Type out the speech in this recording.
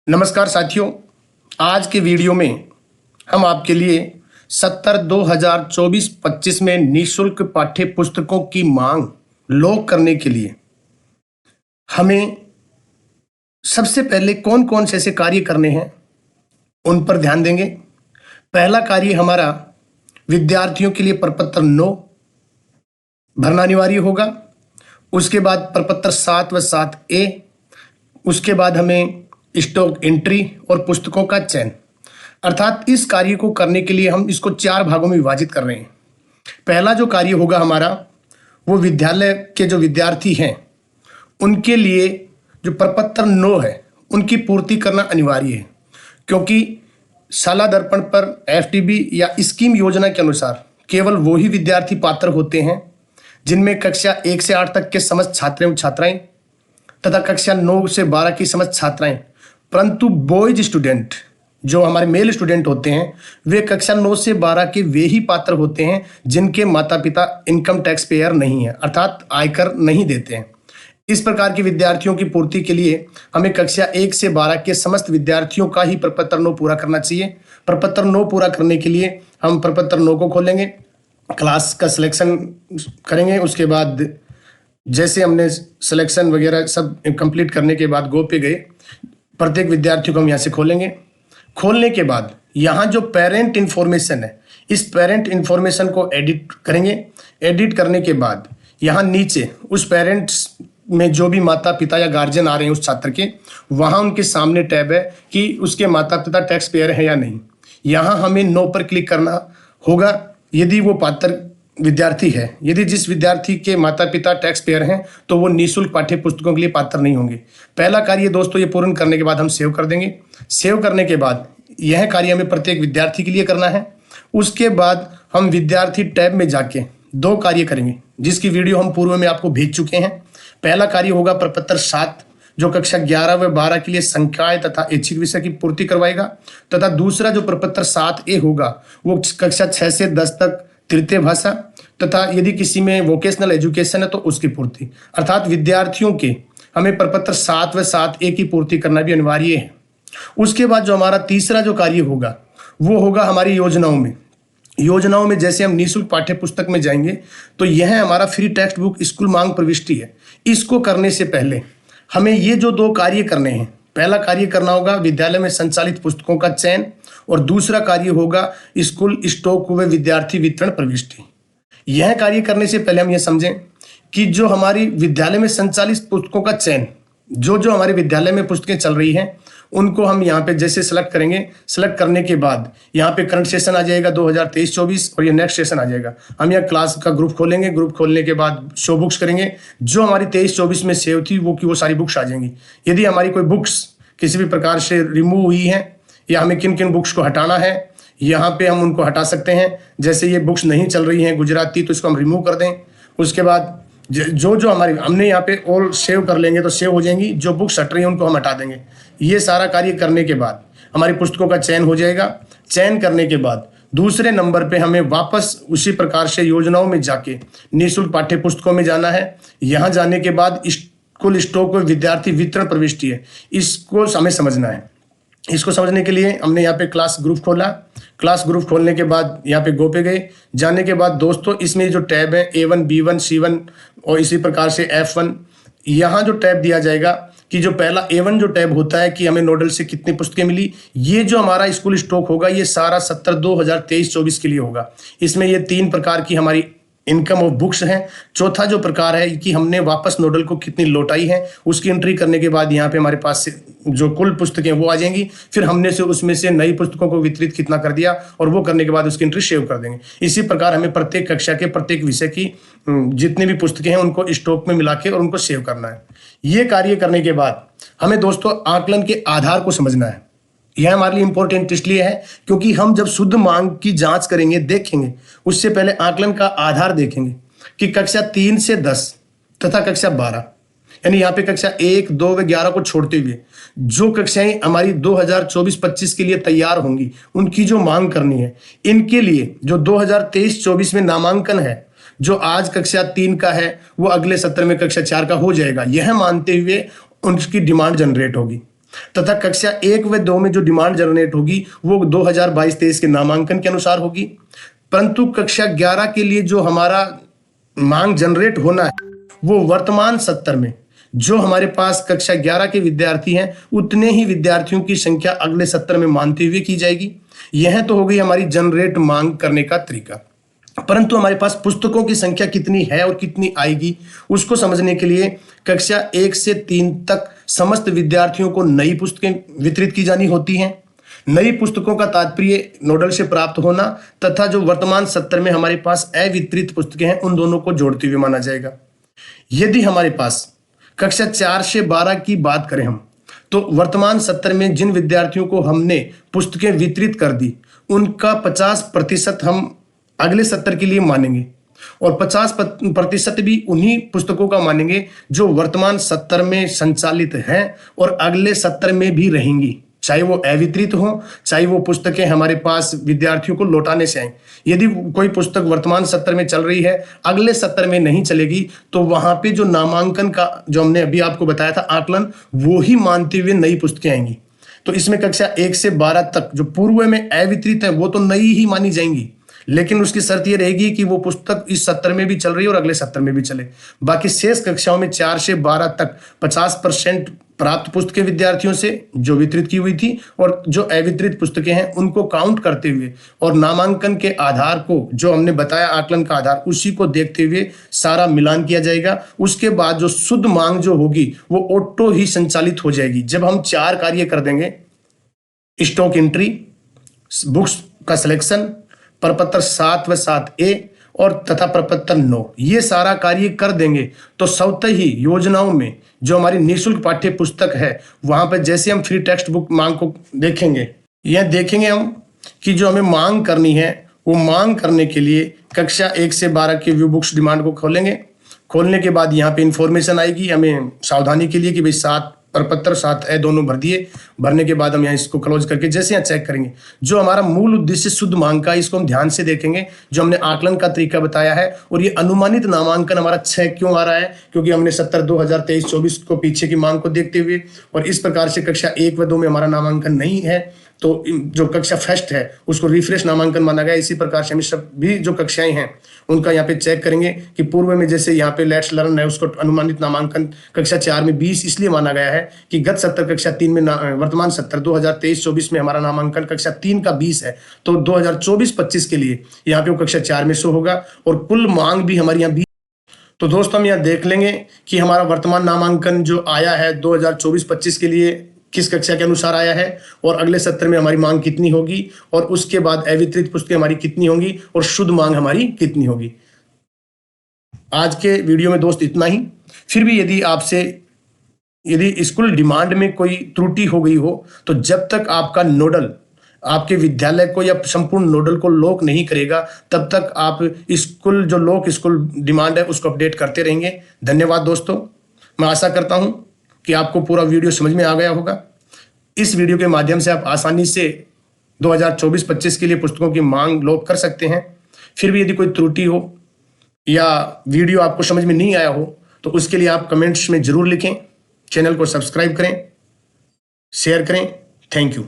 नमस्कार साथियों, आज के वीडियो में हम आपके लिए 2024-25 में निःशुल्क पाठ्य पुस्तकों की मांग लोक करने के लिए हमें सबसे पहले कौन कौन से ऐसे कार्य करने हैं उन पर ध्यान देंगे। पहला कार्य हमारा विद्यार्थियों के लिए प्रपत्र 9 भरना अनिवार्य होगा। उसके बाद प्रपत्र 7 व 7A, उसके बाद हमें स्टॉक एंट्री और पुस्तकों का चयन। अर्थात इस कार्य को करने के लिए हम इसको 4 भागों में विभाजित कर रहे हैं। पहला जो कार्य होगा हमारा, वो विद्यालय के जो विद्यार्थी हैं उनके लिए जो प्रपत्र 9 है उनकी पूर्ति करना अनिवार्य है, क्योंकि शाला दर्पण पर FTB या स्कीम योजना के अनुसार केवल वही विद्यार्थी पात्र होते हैं जिनमें कक्षा 1 से 8 तक के समस्त छात्र एवं छात्राएं तथा कक्षा 9 से 12 की समस्त छात्राएं, परंतु बॉयज स्टूडेंट जो हमारे मेल स्टूडेंट होते हैं वे कक्षा 9 से 12 के वे ही पात्र होते हैं जिनके माता पिता इनकम टैक्स पेयर नहीं है, अर्थात आयकर नहीं देते हैं। इस प्रकार के विद्यार्थियों की पूर्ति के लिए हमें कक्षा 1 से 12 के समस्त विद्यार्थियों का ही प्रपत्र 9 पूरा करना चाहिए। प्रपत्र 9 पूरा करने के लिए हम प्रपत्र 9 को खोलेंगे, क्लास का सिलेक्शन करेंगे। उसके बाद जैसे हमने सिलेक्शन वगैरह सब कंप्लीट करने के बाद गो पे गए, प्रत्येक विद्यार्थी को हम यहाँ से खोलेंगे। खोलने के बाद यहाँ जो पेरेंट इन्फॉर्मेशन है, इस पेरेंट इन्फॉर्मेशन को एडिट करेंगे। एडिट करने के बाद यहाँ नीचे उस पेरेंट्स में जो भी माता पिता या गार्जियन आ रहे हैं उस छात्र के, वहाँ उनके सामने टैब है कि उसके माता पिता टैक्स पेयर है या नहीं। यहाँ हमें नो पर क्लिक करना होगा यदि वो पात्र विद्यार्थी है। यदि जिस विद्यार्थी के माता पिता टैक्स पेयर हैं तो वो निःशुल्क पाठ्य पुस्तकों के लिए पात्र नहीं होंगे। पहला कार्य दोस्तों ये पूर्ण करने के बाद हम सेव कर देंगे। सेव करने के बाद यह कार्य हमें प्रत्येक विद्यार्थी के लिए करना है। उसके बाद हम विद्यार्थी टैब में जाके 2 कार्य करेंगे जिसकी वीडियो हम पूर्व में आपको भेज चुके हैं। पहला कार्य होगा प्रपत्र 7 जो कक्षा 11 व 12 के लिए संकाय तथा ऐच्छिक विषय की पूर्ति करवाएगा, तथा दूसरा जो प्रपत्र 7A होगा वो कक्षा 6 से 10 तक तृतीय भाषा तथा यदि किसी में वोकेशनल एजुकेशन है तो उसकी पूर्ति। अर्थात विद्यार्थियों के हमें प्रपत्र 7 व 7A की पूर्ति करना भी अनिवार्य है। उसके बाद जो हमारा तीसरा जो कार्य होगा वो होगा हमारी योजनाओं में जैसे हम निःशुल्क पाठ्य पुस्तक में जाएंगे तो यह हमारा फ्री टेक्स्ट बुक स्कूल मांग प्रविष्टि है। इसको करने से पहले हमें ये जो 2 कार्य करने हैं, पहला कार्य करना होगा विद्यालय में संचालित पुस्तकों का चयन और दूसरा कार्य होगा स्कूल स्टॉक व विद्यार्थी वितरण प्रविष्टि। यह कार्य करने से पहले हम यह समझें कि जो हमारी विद्यालय में संचालित पुस्तकों का चयन, जो हमारे विद्यालय में पुस्तकें चल रही हैं उनको हम यहाँ पे जैसे सेलेक्ट करेंगे। सेलेक्ट करने के बाद यहाँ पे करंट सेशन आ जाएगा 2023-24 और ये नेक्स्ट सेशन आ जाएगा। हम यहाँ क्लास का ग्रुप खोलेंगे। ग्रुप खोलने के बाद शो बुक्स करेंगे। जो हमारी 23-24 में सेव थी वो सारी बुक्स आ जाएंगी। यदि हमारी कोई बुक्स किसी भी प्रकार से रिमूव हुई है या हमें किन किन बुक्स को हटाना है, यहाँ पे हम उनको हटा सकते हैं। जैसे ये बुक्स नहीं चल रही हैं गुजराती, तो इसको हम रिमूव कर दें। उसके बाद जो हमारी हमने यहाँ पे ऑल सेव कर लेंगे तो सेव हो जाएंगी। जो बुक्स हट रही हैं उनको हम हटा देंगे। ये सारा कार्य करने के बाद हमारी पुस्तकों का चयन हो जाएगा। चयन करने के बाद दूसरे नंबर पे हमें वापस उसी प्रकार से योजनाओं में जाके निःशुल्क पाठ्य पुस्तकों में जाना है। यहाँ जाने के बाद स्कूल स्टॉक व विद्यार्थी वितरण प्रविष्टि है, इसको हमें समझना है। इसको समझने के लिए हमने यहाँ पे क्लास ग्रुप खोला। क्लास ग्रुप खोलने के बाद यहाँ पे गो पे गए। जाने के बाद दोस्तों इसमें जो टैब है A1, B1, C1 और इसी प्रकार से F1, यहाँ जो टैब दिया जाएगा कि जो पहला A1 जो टैब होता है कि हमें नोडल से कितनी पुस्तकें मिली, ये जो हमारा स्कूल स्टॉक होगा ये सारा 2023-24 के लिए होगा। इसमें ये 3 प्रकार की हमारी इनकम ऑफ बुक्स हैं। चौथा जो प्रकार है कि हमने वापस नोडल को कितनी लौटाई है, उसकी एंट्री करने के बाद यहाँ पे हमारे पास से जो कुल पुस्तकें वो आ जाएंगी। फिर हमने से उसमें से नई पुस्तकों को वितरित कितना कर दिया और वो करने के बाद उसकी एंट्री सेव कर देंगे। इसी प्रकार हमें प्रत्येक कक्षा के प्रत्येक विषय की जितनी भी पुस्तकें हैं उनको स्टॉक में मिला के और उनको सेव करना है। ये कार्य करने के बाद हमें दोस्तों आकलन के आधार को समझना है। यह हमारे लिए इंपॉर्टेंट इसलिए है क्योंकि हम जब शुद्ध मांग की जांच करेंगे, देखेंगे, उससे पहले आकलन का आधार देखेंगे कि कक्षा 3 से 10 तथा कक्षा 12 यानी यहाँ पे कक्षा 1, 2 व 11 को छोड़ते हुए जो कक्षाएं हमारी 2024-25 के लिए तैयार होंगी उनकी जो मांग करनी है, इनके लिए जो 2023-24 में नामांकन है, जो आज कक्षा 3 का है वो अगले सत्र में कक्षा 4 का हो जाएगा। यह मानते हुए उनकी डिमांड जनरेट होगी। तथा कक्षा 1 व 2 में जो डिमांड जनरेट होगी वो 2022-23 के नामांकन के अनुसार होगी। परंतु कक्षा 11 के लिए जो हमारा मांग जनरेट होना है वो वर्तमान सत्र में जो हमारे पास कक्षा 11 के विद्यार्थी हैं उतने ही विद्यार्थियों की संख्या अगले सत्र में मानते हुए की जाएगी। यह तो हो गई हमारी जनरेट मांग करने का तरीका। परंतु हमारे पास पुस्तकों की संख्या कितनी है और कितनी आएगी उसको समझने के लिए कक्षा 1 से 3 तक समस्त विद्यार्थियों को नई पुस्तकें वितरित की जानी होती हैं। नई पुस्तकों का तात्पर्य नोडल से प्राप्त होना तथा जो वर्तमान सत्र में हमारे पास अवितरित पुस्तकें हैं उन दोनों को जोड़ते हुए माना जाएगा। यदि हमारे पास कक्षा 4 से 12 की बात करें हम, तो वर्तमान सत्र में जिन विद्यार्थियों को हमने पुस्तकें वितरित कर दी उनका 50% हम अगले सत्र के लिए मानेंगे और 50% भी उन्हीं पुस्तकों का मानेंगे जो वर्तमान सत्र में संचालित हैं और अगले सत्र में भी रहेंगी, चाहे वो अवितरित हो, चाहे वो पुस्तकें हमारे पास विद्यार्थियों को लौटाने से आए। यदि कोई पुस्तक वर्तमान सत्र में चल रही है अगले सत्र में नहीं चलेगी तो वहां पे जो नामांकन का जो हमने अभी आपको बताया था आकलन वो ही मानते हुए नई पुस्तकें आएंगी। तो इसमें कक्षा 1 से 12 तक जो पूर्व में अवितरित है वो तो नई ही मानी जाएंगी, लेकिन उसकी शर्त यह रहेगी कि वो पुस्तक इस सत्र में भी चल रही है और अगले सत्र में भी चले। बाकी शेष कक्षाओं में 4 से 12 तक 50% प्राप्त पुस्तकें विद्यार्थियों से जो वितरित की हुई थी और जो अवितरित पुस्तकें हैं उनको काउंट करते हुए और नामांकन के आधार को जो हमने बताया आकलन का आधार उसी को देखते हुए सारा मिलान किया जाएगा। उसके बाद जो शुद्ध मांग जो होगी वो ऑटो ही संचालित हो जाएगी। जब हम 4 कार्य कर देंगे, स्टॉक एंट्री, बुक्स का सिलेक्शन, प्रपत्र 7 व 7A और तथा प्रपत्र 9, ये सारा कार्य कर देंगे तो स्वतः ही योजनाओं में जो हमारी निःशुल्क पाठ्य पुस्तक है वहां पर जैसे हम फ्री टेक्स्ट बुक मांग को देखेंगे, यह देखेंगे हम कि जो हमें मांग करनी है वो मांग करने के लिए कक्षा 1 से 12 के व्यू बुक्स डिमांड को खोलेंगे। खोलने के बाद यहाँ पे इंफॉर्मेशन आएगी हमें सावधानी के लिए कि भाई 7 प्रपत्र 7A दोनों भर दिए। भरने के बाद हम यहाँ इसको क्लोज करके जैसे यहाँ चेक करेंगे जो हमारा मूल उद्देश्य शुद्ध मांग का इसको हम ध्यान से देखेंगे जो हमने आकलन का तरीका बताया है। और ये अनुमानित नामांकन हमारा 6 क्यों आ रहा है, क्योंकि हमने सत्र 2023-24 को पीछे की मांग को देखते हुए और इस प्रकार से कक्षा 1 व 2 में हमारा नामांकन नहीं है तो जो कक्षा फर्स्ट है उसको रिफ्रेश नामांकन माना गया। इसी प्रकार से हम सब भी जो कक्षाएं हैं उनका यहाँ पे चेक करेंगे कि पूर्व में जैसे यहाँ पे लेट्स लर्न है उसको अनुमानित नामांकन कक्षा 4 में 20 इसलिए माना गया है कि गत सत्र कक्षा 3 में वर्तमान सत्र 2023-24 में हमारा नामांकन कक्षा 3 का 20 है तो 2024-25 के लिए यहाँ पे वो कक्षा 4 में शो होगा और कुल मांग भी हमारी यहाँ 20। तो दोस्तों हम यहाँ देख लेंगे कि हमारा वर्तमान नामांकन जो आया है 2024-25 के लिए किस कक्षा के अनुसार आया है और अगले सत्र में हमारी मांग कितनी होगी और उसके बाद अवितरित पुस्तकें हमारी कितनी होंगी और शुद्ध मांग हमारी कितनी होगी। आज के वीडियो में दोस्त इतना ही। फिर भी यदि स्कूल डिमांड में कोई त्रुटि हो गई हो तो जब तक आपका नोडल आपके विद्यालय को या संपूर्ण नोडल को लॉक नहीं करेगा तब तक आप स्कूल जो लॉक स्कूल डिमांड है उसको अपडेट करते रहेंगे। धन्यवाद दोस्तों। मैं आशा करता हूं कि आपको पूरा वीडियो समझ में आ गया होगा। इस वीडियो के माध्यम से आप आसानी से 2024-25 के लिए पुस्तकों की मांग लॉक कर सकते हैं। फिर भी यदि कोई त्रुटि हो या वीडियो आपको समझ में नहीं आया हो तो उसके लिए आप कमेंट्स में जरूर लिखें। चैनल को सब्सक्राइब करें, शेयर करें। Thank you.